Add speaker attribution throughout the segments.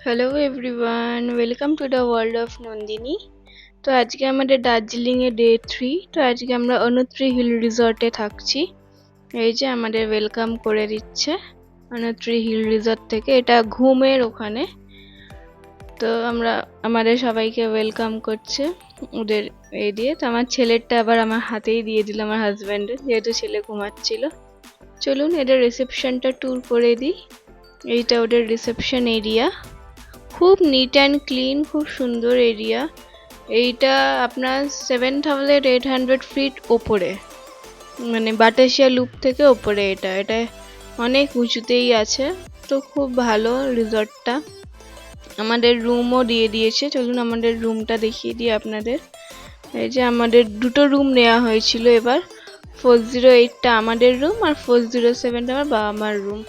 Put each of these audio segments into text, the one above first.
Speaker 1: Hello everyone, welcome to the world of Nandini. তো আজকে আমাদের দার্জিলিংয়ে ডে 3। তো আজকে আমরা অনুত্রি হিল রিসর্টে থাকছি। এই যে আমাদের ওয়েলকাম করে দিচ্ছে অনুত্রি হিল রিসর্ট থেকে, এটা ঘুমের ওখানে। তো আমাদের সবাইকে ওয়েলকাম করছে ওদের এই দিয়ে। তো আমার ছেলেরটা আবার আমার হাতেই দিয়ে দিল, আমার হাজব্যান্ডের, যেহেতু ছেলে ঘুমাচ্ছিল। চলুন এদের রিসেপশনটা ট্যুর করে দিই। এইটা ওদের রিসেপশন এরিয়া, খুব নিট অ্যান্ড ক্লিন, খুব সুন্দর এরিয়া। এইটা আপনার 7800 ফিট ওপরে, মানে বাতাসিয়া লুপ থেকে ওপরে। এটা এটা অনেক উঁচুতেই আছে। তো খুব ভালো রিসর্টটা। আমাদের রুমও দিয়ে দিয়েছে, চলুন আমাদের রুমটা দেখিয়ে দিই আপনাদের। এই যে আমাদের দুটো রুম নেওয়া হয়েছিল এবার। 408টা আমাদের রুম আর 407টা আমার বাবা মার রুম।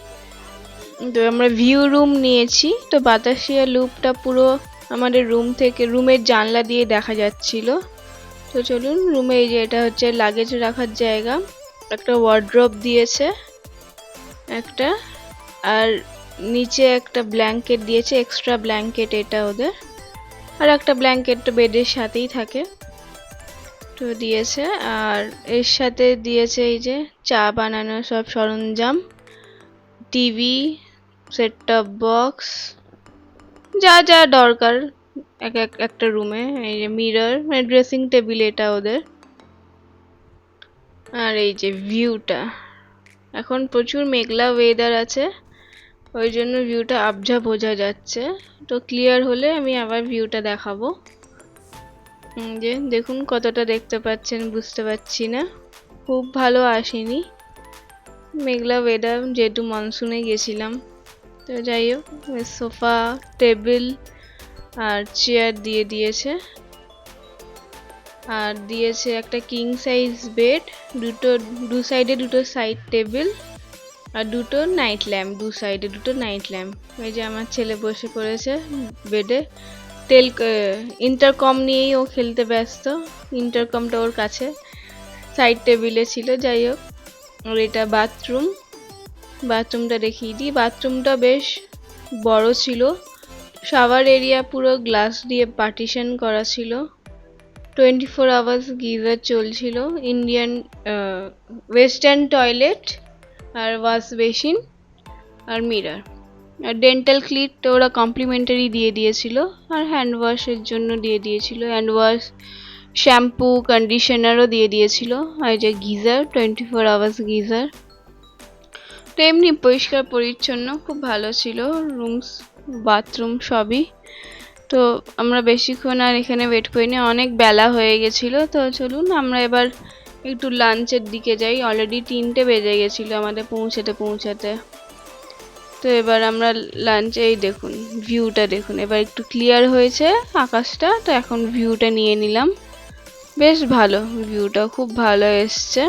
Speaker 1: তো আমরা ভিউ রুম নিয়েছি। তো বাতাসিয়া লুপটা পুরো আমাদের রুম থেকে, রুমের জানলা দিয়ে দেখা যাচ্ছিল। তো চলুন রুমে, এই যে এটা হচ্ছে লাগেজ রাখার জায়গা, একটা ওয়ার্ড্রপ দিয়েছে একটা, আর নিচে একটা ব্ল্যাঙ্কেট দিয়েছে, এক্সট্রা ব্ল্যাঙ্কেট এটা ওদের। আর একটা ব্ল্যাঙ্কেট তো বেডের সাথেই থাকে, তো দিয়েছে। আর এর সাথে দিয়েছে এই যে চা বানানোর সব সরঞ্জাম, টিভি, সেট টপ বক্স, যা যা দরকার একটা রুমে। এই যে মিরর, মানে ড্রেসিং টেবিল এটা ওদের। আর এই যে ভিউটা, এখন প্রচুর মেঘলা ওয়েদার আছে, ওই জন্য ভিউটা আবঝা বোঝা যাচ্ছে। তো ক্লিয়ার হলে আমি আবার ভিউটা দেখাবো। যে দেখুন কতটা দেখতে পাচ্ছেন বুঝতে পারছি না, খুব ভালো আসেনি মেঘলা ওয়েদার, যেহেতু মনসুনে গেছিলাম। তো যাই হোক, সোফা, টেবিল আর চেয়ার দিয়ে দিয়েছে। আর দিয়েছে একটা কিং সাইজ বেড, দু সাইডে দুটো সাইড টেবিল, আর দুটো নাইট ল্যাম্প, দু সাইডে দুটো নাইট ল্যাম্প। এই যে আমার ছেলে বসে পড়েছে বেডে, ইন্টারকম নিয়েই ও খেলতে ব্যস্ত। ইন্টারকমটা ওর কাছে সাইড টেবিলে ছিল। যাই হোক, আর এটা বাথরুমটা দেখিয়ে দিই। বাথরুমটা বেশ বড় ছিল, শাওয়ার এরিয়া পুরো গ্লাস দিয়ে পার্টিশন করা ছিল। 24 আওয়ার্স গিজার চলছিল, ইন্ডিয়ান ওয়েস্টার্ন টয়লেট আর ওয়াশ বেসিন আর মিরর। আর ডেন্টাল ক্লিট তো ওরা কমপ্লিমেন্টারি দিয়ে দিয়েছিল, আর হ্যান্ড ওয়াশের জন্য দিয়ে দিয়েছিল, হ্যান্ড ওয়াশ, শ্যাম্পু, কন্ডিশনারও দিয়ে দিয়েছিল। আর যে গিজার, 24 আওয়ার্স গিজার। তো এমনি পরিষ্কার পরিচ্ছন্ন, খুব ভালো ছিল রুমস, বাথরুম সবই। তো আমরা বেশিক্ষণ আর এখানে ওয়েট করিনি, অনেক বেলা হয়ে গেছিলো। তো চলুন আমরা এবার একটু লাঞ্চের দিকে যাই। অলরেডি 3টে বেজে গেছিলো আমাদের পৌঁছাতে। তো এবার আমরা লাঞ্চে, এই দেখুন ভিউটা দেখুন, এবার একটু ক্লিয়ার হয়েছে আকাশটা, তো এখন ভিউটা নিয়ে নিলাম। বেশ ভালো ভিউটা, খুব ভালো এসছে।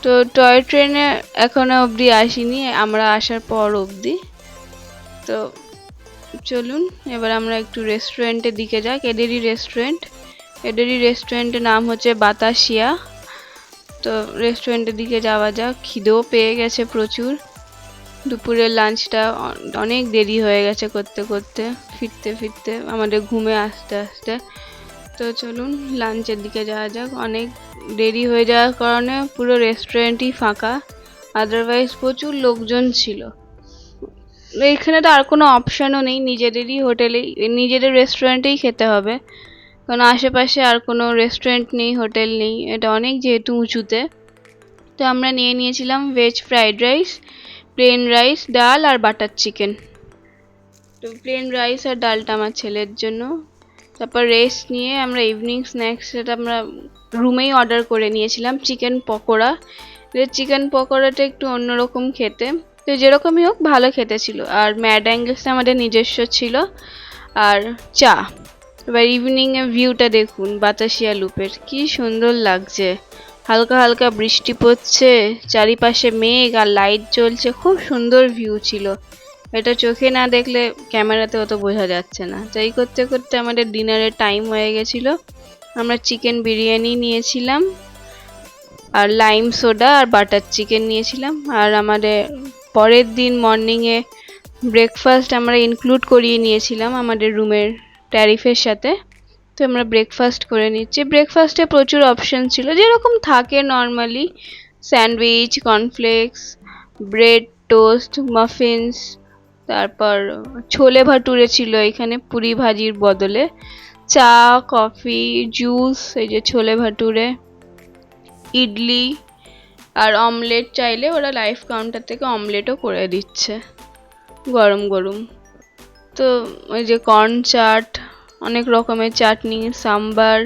Speaker 1: তো টয় ট্রেনে এখনো অবধি আসিনি, আমরা আসার পর অবধি। তো চলুন এবার আমরা একটু রেস্টুরেন্টের দিকে যাই। এদেরই রেস্টুরেন্টের নাম হচ্ছে বাতাসিয়া। তো রেস্টুরেন্টের দিকে যাওয়া যাক, খিদেও পেয়ে গেছে প্রচুর। দুপুরের লাঞ্চটা অনেক দেরি হয়ে গেছে করতে করতে, ফিরতে আমাদের ঘুমে আসতে। তো চলুন লাঞ্চের দিকে যাওয়া যাক। অনেক দেরি হয়ে যাওয়ার কারণে পুরো রেস্টুরেন্টই ফাঁকা, আদারওয়াইজ প্রচুর লোকজন ছিল। এখানে তো আর কোনো অপশানও নেই, নিজেদের রেস্টুরেন্টেই খেতে হবে, কারণ আশেপাশে আর কোনো রেস্টুরেন্ট নেই, হোটেল নেই, এটা অনেক যেহেতু উঁচুতে। তো আমরা নিয়েছিলাম veg fried rice, plain rice, ডাল আর বাটার চিকেন। তো প্লেন রাইস আর ডালটা আমার ছেলের জন্য। তারপর রেস্ট নিয়ে আমরা ইভিনিং স্ন্যাক্স, সেটা আমরা রুমেই অর্ডার করে নিয়েছিলাম, চিকেন পকোড়া। চিকেন পকোড়াটা একটু অন্যরকম খেতে, তো যেরকমই হোক ভালো খেতে ছিল। আর ম্যাড অ্যাঙ্গেলসটা আমাদের নিজস্ব ছিল, আর চা। এবার ইভিনিংয়ে ভিউটা দেখুন বাতাসিয়া লুপের, কি সুন্দর লাগছে। হালকা হালকা বৃষ্টি পড়ছে, চারিপাশে মেঘ আর লাইট জ্বলছে, খুব সুন্দর ভিউ ছিল। এটা চোখে না দেখলে ক্যামেরাতে অত বোঝা যাচ্ছে না। তাই করতে করতে আমাদের ডিনারের টাইম হয়ে গেছিল। আমরা চিকেন বিরিয়ানি নিয়েছিলাম, আর লাইম সোডা আর বাটার চিকেন নিয়েছিলাম। আর আমাদের পরের দিন মর্নিংয়ে ব্রেকফাস্ট আমরা ইনক্লুড করিয়ে নিয়েছিলাম আমাদের রুমের ট্যারিফের সাথে। তো আমরা ব্রেকফাস্ট করে নিচ্ছি। ব্রেকফাস্টে প্রচুর অপশন ছিল, যেরকম থাকে normally, sandwich, cornflakes, bread, toast, muffins, তারপর ছোলে ভাটুরে ছিল এখানে পুরি ভাজির বদলে, চা, কফি, জুস, এই যে ছোলে ভাটুরে, ইডলি, আর অমলেট চাইলে ওরা লাইফ কাউন্টার থেকে অমলেটও করে দিচ্ছে গরম গরম। তো ওই যে কর্ন চাট, অনেক রকমের চাটনি, সাম্বার।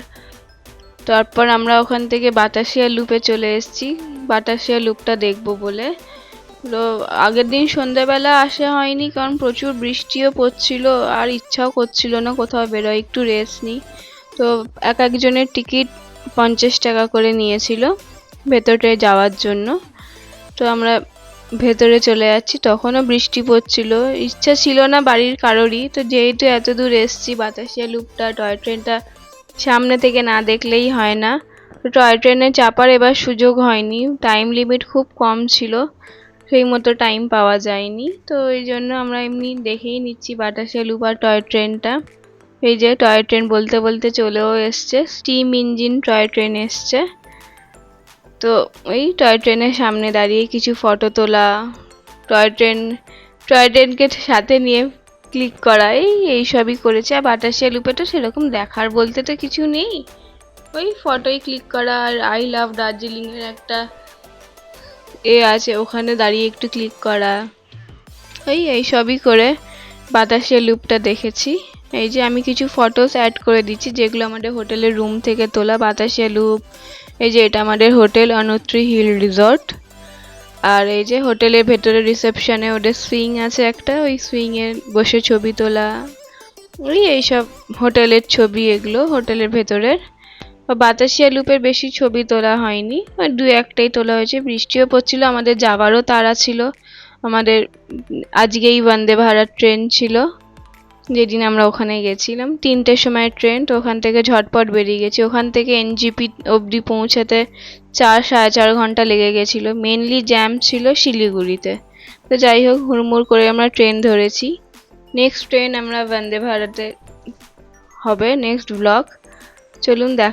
Speaker 1: তারপর আমরা ওখান থেকে বাতাসিয়া লুপে চলে এসেছি, বাতাসিয়া লুপটা দেখবো বলে। তো আগের দিন সন্ধ্যাবেলা আসা হয়নি, কারণ প্রচুর বৃষ্টিও পড়ছিল আর ইচ্ছাও করছিল না কোথাও বেরোয়, একটু রেস্ট নিই। তো এক একজনের টিকিট 50 টাকা করে নিয়েছিল ভেতরে যাওয়ার জন্য। তো আমরা ভেতরে চলে যাচ্ছি, তখনও বৃষ্টি পড়ছিল, ইচ্ছা ছিল না বাড়ির কারোরই। তো যেহেতু এত দূর এসছি, বাতাসিয়া লুপটা, টয় ট্রেনটা সামনে থেকে না দেখলেই হয় না। তো টয় ট্রেনে চাপার এবার সুযোগ হয়নি, টাইম লিমিট খুব কম ছিল, সেই মতো টাইম পাওয়া যায়নি। তো এই জন্য আমরা এমনি দেখেই নিচ্ছি বাতাসিয়া লুপ আর টয় ট্রেনটা। এই যে টয় ট্রেন বলতে বলতে চলেও এসছে, স্টিম ইঞ্জিন টয় ট্রেন এসছে। তো ওই টয় ট্রেনের সামনে দাঁড়িয়ে কিছু ফটো তোলা, টয় ট্রেনকে সাথে নিয়ে ক্লিক করা, এই সবই করেছে। আর বাতাসিয়া লুপে তো সেরকম দেখার বলতে তো কিছু নেই, ওই ফটোই ক্লিক করা। আর আই লাভ দার্জিলিং এর একটা আছে, ওখানে দাঁড়িয়ে একটু ক্লিক করা, এই সবই করে বাতাসিয়া লুপটা দেখেছি। এই যে আমি কিছু ফটোস অ্যাড করে দিচ্ছি, যেগুলো আমাদের হোটেলের রুম থেকে তোলা। বাতাসিয়া লুপ, এই যে এটা আমাদের হোটেল অনুত্রি হিল রিসর্ট। আর এই যে হোটেলের ভেতরে রিসেপশনে ওদের সুইং আছে একটা, ওই সুইং এ বসে ছবি তোলা, এইসব হোটেলের ছবি, এগুলো হোটেলের ভেতরের। বাতাসিয়া লুপের বেশি ছবি তোলা হয়নি, আর দু একটাই তোলা হয়েছে। বৃষ্টিও পড়ছিল, আমাদের যাওয়ারও তাড়া ছিল। আমাদের আজকেই বন্দে ভারত ট্রেন ছিল, যেদিন আমরা ওখানে গেছিলাম 3টের সময় ট্রেন। তো ওখান থেকে ঝটপট বেরিয়ে গেছি। ওখান থেকে এনজিপি অবধি পৌঁছাতে 4-4.5 ঘন্টা লেগে গেছিলো, মেনলি জ্যাম ছিল শিলিগুড়িতে। তো যাই হোক, হুড়মুড় করে আমরা ট্রেন ধরেছি। নেক্সট ট্রেন আমরা বন্দে ভারতে হবে, নেক্সট ব্লগ। চলুন দেখা।